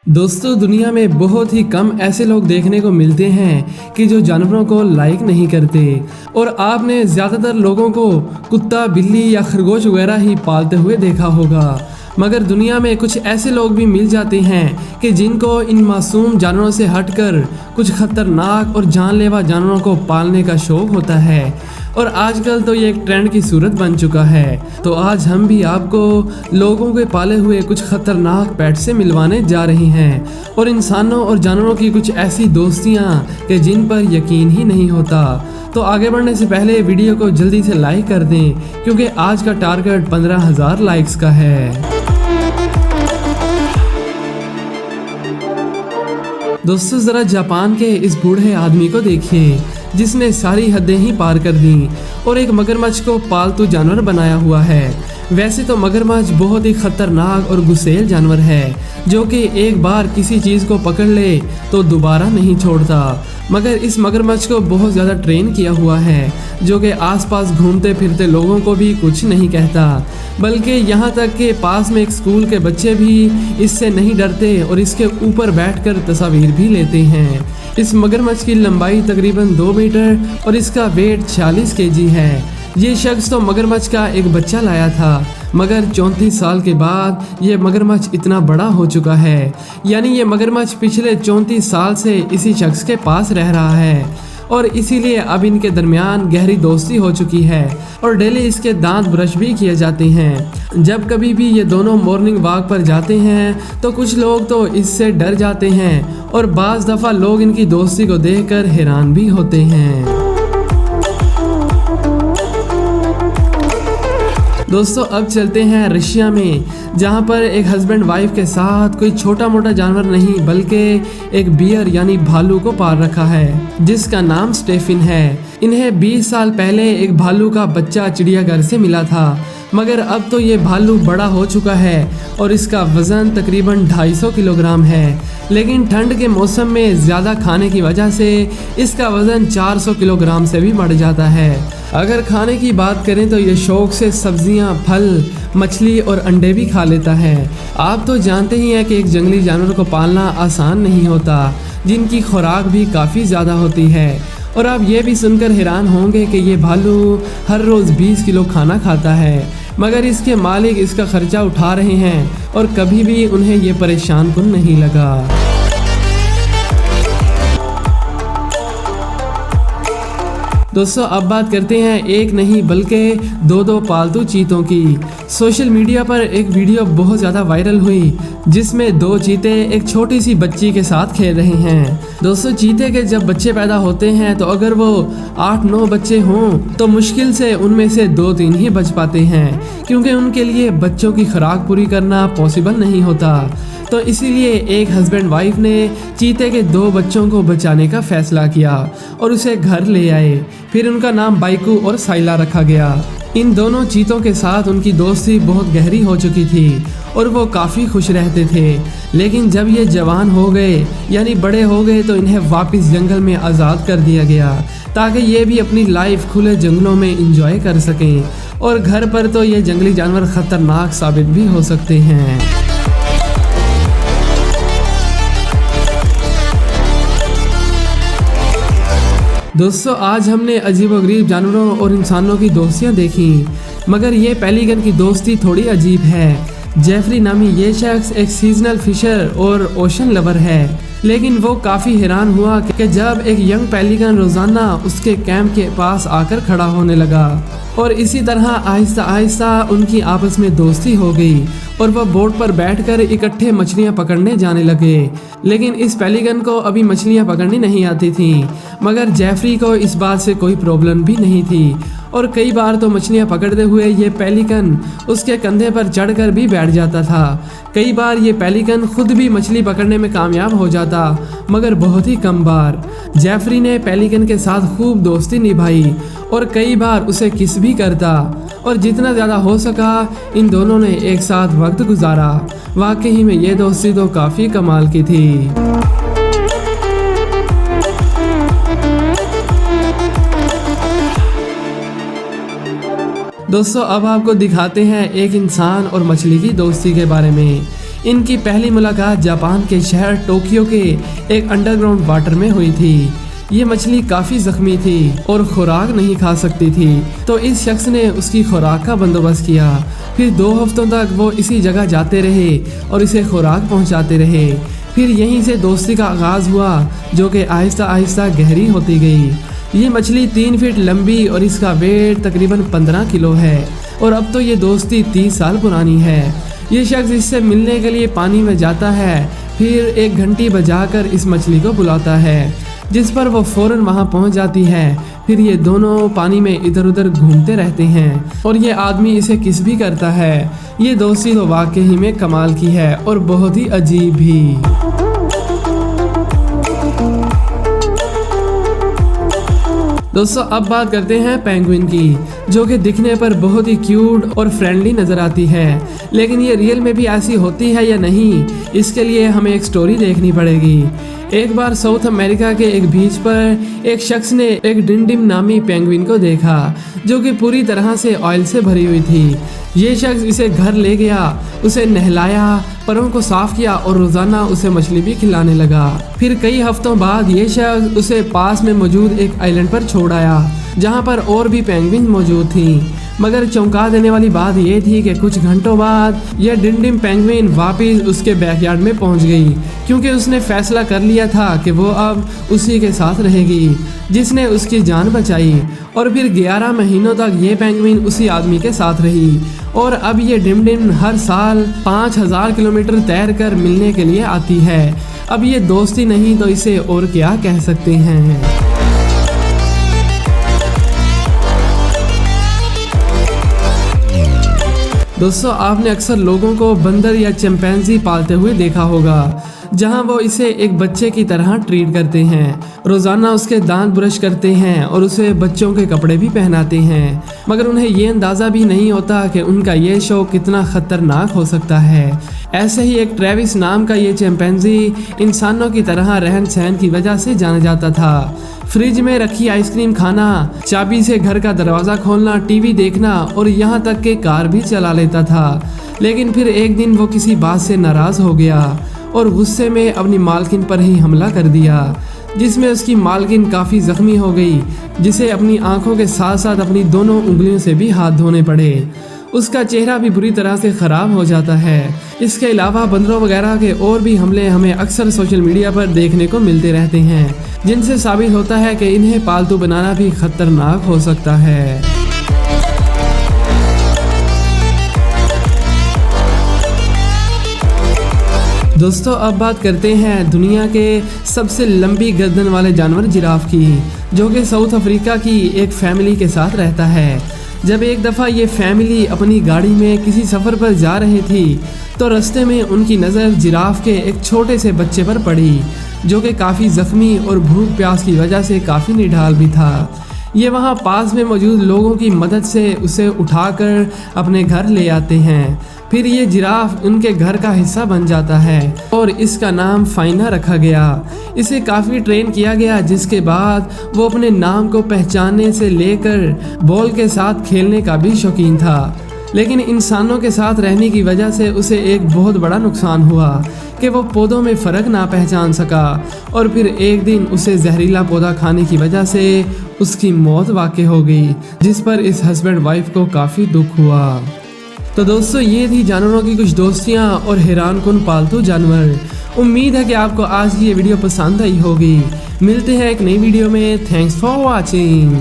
दोस्तों, दुनिया में बहुत ही कम ऐसे लोग देखने को मिलते हैं कि जो जानवरों को लाइक नहीं करते। और आपने ज़्यादातर लोगों को कुत्ता, बिल्ली या खरगोश वगैरह ही पालते हुए देखा होगा। मगर दुनिया में कुछ ऐसे लोग भी मिल जाते हैं कि जिनको इन मासूम जानवरों से हटकर कुछ खतरनाक और जानलेवा जानवरों को पालने का शौक होता है। और आजकल तो ये एक ट्रेंड की सूरत बन चुका है। तो आज हम भी आपको लोगों के पाले हुए कुछ खतरनाक पेट से मिलवाने जा रहे हैं और इंसानों और जानवरों की कुछ ऐसी दोस्तियां कि जिन पर यकीन ही नहीं होता। तो आगे बढ़ने से पहले वीडियो को जल्दी से लाइक कर दें, क्योंकि आज का टारगेट 15,000 लाइक्स का है। दोस्तों, ज़रा जापान के इस बूढ़े आदमी को देखिए जिसने सारी हदें ही पार कर दी और एक मगरमच्छ को पालतू जानवर बनाया हुआ है। वैसे तो मगरमच्छ बहुत ही खतरनाक और गुस्सैल जानवर है जो कि एक बार किसी चीज़ को पकड़ ले तो दोबारा नहीं छोड़ता। मगर इस मगरमच्छ को बहुत ज़्यादा ट्रेन किया हुआ है जो कि आसपास घूमते फिरते लोगों को भी कुछ नहीं कहता, बल्कि यहाँ तक कि पास में एक स्कूल के बच्चे भी इससे नहीं डरते और इसके ऊपर बैठकर तस्वीर भी लेते हैं। इस मगरमच्छ की लंबाई तकरीबन 2 मीटर और इसका वेट 46 केजी है। ये शख्स तो मगरमच्छ का एक बच्चा लाया था, मगर 34 साल के बाद ये मगरमच्छ इतना बड़ा हो चुका है। यानी ये मगरमच्छ पिछले 34 साल से इसी शख्स के पास रह रहा है और इसीलिए अब इनके दरमियान गहरी दोस्ती हो चुकी है और डेली इसके दांत ब्रश भी किए जाते हैं। जब कभी भी ये दोनों मॉर्निंग वॉक पर जाते हैं तो कुछ लोग तो इससे डर जाते हैं और बाज़ दफ़ा लोग इनकी दोस्ती को देखकर हैरान भी होते हैं। दोस्तों, अब चलते हैं रशिया में, जहाँ पर एक हस्बैंड वाइफ के साथ कोई छोटा मोटा जानवर नहीं बल्कि एक बियर यानी भालू को पाल रखा है जिसका नाम स्टेफिन है। इन्हें 20 साल पहले एक भालू का बच्चा चिड़ियाघर से मिला था, मगर अब तो ये भालू बड़ा हो चुका है और इसका वज़न तकरीबन 250 किलोग्राम है। लेकिन ठंड के मौसम में ज़्यादा खाने की वजह से इसका वज़न 400 किलोग्राम से भी बढ़ जाता है। अगर खाने की बात करें तो ये शौक से सब्जियां, फल, मछली और अंडे भी खा लेता है। आप तो जानते ही हैं कि एक जंगली जानवर को पालना आसान नहीं होता, जिनकी खुराक भी काफ़ी ज़्यादा होती है। और आप ये भी सुनकर हैरान होंगे कि ये भालू हर रोज़ 20 किलो खाना खाता है, मगर इसके मालिक इसका खर्चा उठा रहे हैं और कभी भी उन्हें ये परेशान कुन नहीं लगा। दोस्तों, अब बात करते हैं एक नहीं बल्कि दो पालतू चीतों की। सोशल मीडिया पर एक वीडियो बहुत ज़्यादा वायरल हुई जिसमें 2 चीते एक छोटी सी बच्ची के साथ खेल रहे हैं। दोस्तों, चीते के जब बच्चे पैदा होते हैं तो अगर वो 8-9 बच्चे हों तो मुश्किल से उनमें से 2-3 ही बच पाते हैं, क्योंकि उनके लिए बच्चों की खुराक पूरी करना पॉसिबल नहीं होता। तो इसीलिए एक हस्बैंड वाइफ ने चीते के 2 बच्चों को बचाने का फैसला किया और उसे घर ले आए। फिर उनका नाम बाइकू और साइला रखा गया। इन दोनों चीतों के साथ उनकी दोस्ती बहुत गहरी हो चुकी थी और वो काफ़ी खुश रहते थे। लेकिन जब ये जवान हो गए यानी बड़े हो गए तो इन्हें वापस जंगल में आज़ाद कर दिया गया ताकि ये भी अपनी लाइफ खुले जंगलों में इंजॉय कर सकें। और घर पर तो ये जंगली जानवर ख़तरनाक साबित भी हो सकते हैं। दोस्तों, आज हमने अजीबोगरीब जानवरों और इंसानों की दोस्तियां देखी, मगर ये पेलिकन की दोस्ती थोड़ी अजीब है। जेफरी नामी ये शख्स एक सीजनल फिशर और ओशन लवर है, लेकिन वो काफ़ी हैरान हुआ कि जब एक यंग पेलिकन रोज़ाना उसके कैंप के पास आकर खड़ा होने लगा और इसी तरह आहिस्ता आहिस्ता उनकी आपस में दोस्ती हो गई और वह बोट पर बैठकर इकट्ठे मछलियां पकड़ने जाने लगे। लेकिन इस पेलिकन को अभी मछलियां पकड़नी नहीं आती थीं, मगर जेफरी को इस बात से कोई प्रॉब्लम भी नहीं थी और कई बार तो मछलियां पकड़ते हुए ये पेलिकन उसके कंधे पर चढ़कर भी बैठ जाता था। कई बार ये पेलिकन खुद भी मछली पकड़ने में कामयाब हो जाता, मगर बहुत ही कम बार। जेफरी ने पेलिकन के साथ खूब दोस्ती निभाई और कई बार उसे किस भी करता और जितना ज़्यादा हो सका इन दोनों ने एक साथ वक्त गुजारा। वाकई में ये दोस्ती तो काफ़ी कमाल की थी। दोस्तों, अब आपको दिखाते हैं एक इंसान और मछली की दोस्ती के बारे में। इनकी पहली मुलाकात जापान के शहर टोक्यो के एक अंडरग्राउंड वाटर में हुई थी। ये मछली काफ़ी जख्मी थी और खुराक नहीं खा सकती थी, तो इस शख्स ने उसकी खुराक का बंदोबस्त किया। फिर 2 हफ्तों तक वो इसी जगह जाते रहे और इसे खुराक पहुंचाते रहे। फिर यहीं से दोस्ती का आगाज़ हुआ, जो कि आहिस्ता आहिस्ता गहरी होती गई। ये मछली 3 फीट लंबी और इसका वेट तकरीबन 15 किलो है और अब तो ये दोस्ती 30 साल पुरानी है। ये शख्स इससे मिलने के लिए पानी में जाता है, फिर एक घंटी बजाकर इस मछली को बुलाता है, जिस पर वो फ़ौरन वहाँ पहुँच जाती है। फिर ये दोनों पानी में इधर उधर घूमते रहते हैं और ये आदमी इसे किस भी करता है। ये दोस्ती तो वाकई में कमाल की है और बहुत ही अजीब भी। दोस्तों अब बात करते हैं पेंगुइन की, जो कि दिखने पर बहुत ही क्यूट और फ्रेंडली नज़र आती है, लेकिन ये रियल में भी ऐसी होती है या नहीं, इसके लिए हमें एक स्टोरी देखनी पड़ेगी। एक बार साउथ अमेरिका के एक बीच पर एक शख्स ने एक डिंडिम नामी पेंगुइन को देखा, जो कि पूरी तरह से ऑयल से भरी हुई थी। ये शख्स इसे घर ले गया, उसे नहलाया, परों को साफ किया और रोज़ाना उसे मछली भी खिलाने लगा। फिर कई हफ्तों बाद ये शख्स उसे पास में मौजूद एक आइलैंड पर छोड़ आया, जहाँ पर और भी पेंगुइन मौजूद थी। मगर चौंका देने वाली बात यह थी कि कुछ घंटों बाद यह डिंडिम पेंगुइन वापस उसके बैकयार्ड में पहुंच गई, क्योंकि उसने फैसला कर लिया था कि वो अब उसी के साथ रहेगी, जिसने उसकी जान बचाई। और फिर 11 महीनों तक ये पेंगुइन उसी आदमी के साथ रही और अब ये डिंडिम हर साल 5000 किलोमीटर तैर कर मिलने के लिए आती है। अब ये दोस्ती नहीं तो इसे और क्या कह सकते हैं। दोस्तों आपने अक्सर लोगों को बंदर या चिंपैंजी पालते हुए देखा होगा, जहां वो इसे एक बच्चे की तरह ट्रीट करते हैं, रोज़ाना उसके दांत ब्रश करते हैं और उसे बच्चों के कपड़े भी पहनाते हैं। मगर उन्हें ये अंदाज़ा भी नहीं होता कि उनका ये शौक कितना ख़तरनाक हो सकता है। ऐसे ही एक ट्रेविस नाम का ये चिंपैंजी इंसानों की तरह रहन सहन की वजह से जाना जाता था। फ्रिज में रखी आइसक्रीम खाना, चाबी से घर का दरवाज़ा खोलना, टीवी देखना और यहाँ तक कि कार भी चला लेता था। लेकिन फिर एक दिन वो किसी बात से नाराज़ हो गया और गुस्से में अपनी मालकिन पर ही हमला कर दिया, जिसमें उसकी मालकिन काफ़ी ज़ख्मी हो गई, जिसे अपनी आंखों के साथ साथ अपनी दोनों उंगलियों से भी हाथ धोने पड़े। उसका चेहरा भी बुरी तरह से ख़राब हो जाता है। इसके अलावा बंदरों वगैरह के और भी हमले हमें अक्सर सोशल मीडिया पर देखने को मिलते रहते हैं, जिनसे साबित होता है कि इन्हें पालतू बनाना भी ख़तरनाक हो सकता है। दोस्तों अब बात करते हैं दुनिया के सबसे लंबी गर्दन वाले जानवर जिराफ की, जो कि साउथ अफ्रीका की एक फैमिली के साथ रहता है। जब एक दफ़ा ये फैमिली अपनी गाड़ी में किसी सफ़र पर जा रही थी, तो रास्ते में उनकी नज़र जिराफ के एक छोटे से बच्चे पर पड़ी, जो कि काफ़ी ज़ख्मी और भूख प्यास की वजह से काफ़ी निढाल भी था। ये वहाँ पास में मौजूद लोगों की मदद से उसे उठाकर अपने घर ले आते हैं। फिर ये जिराफ उनके घर का हिस्सा बन जाता है और इसका नाम फाइना रखा गया। इसे काफ़ी ट्रेन किया गया, जिसके बाद वो अपने नाम को पहचानने से लेकर बॉल के साथ खेलने का भी शौकीन था। लेकिन इंसानों के साथ रहने की वजह से उसे एक बहुत बड़ा नुकसान हुआ कि वो पौधों में फ़र्क ना पहचान सका और फिर एक दिन उसे जहरीला पौधा खाने की वजह से उसकी मौत वाक़ई हो गई, जिस पर इस हस्बैंड वाइफ को काफ़ी दुख हुआ। तो दोस्तों ये थी जानवरों की कुछ दोस्तियाँ और हैरानकुन पालतू जानवर। उम्मीद है कि आपको आज की ये वीडियो पसंद आई होगी। मिलते हैं एक नई वीडियो में। Thanks for watching.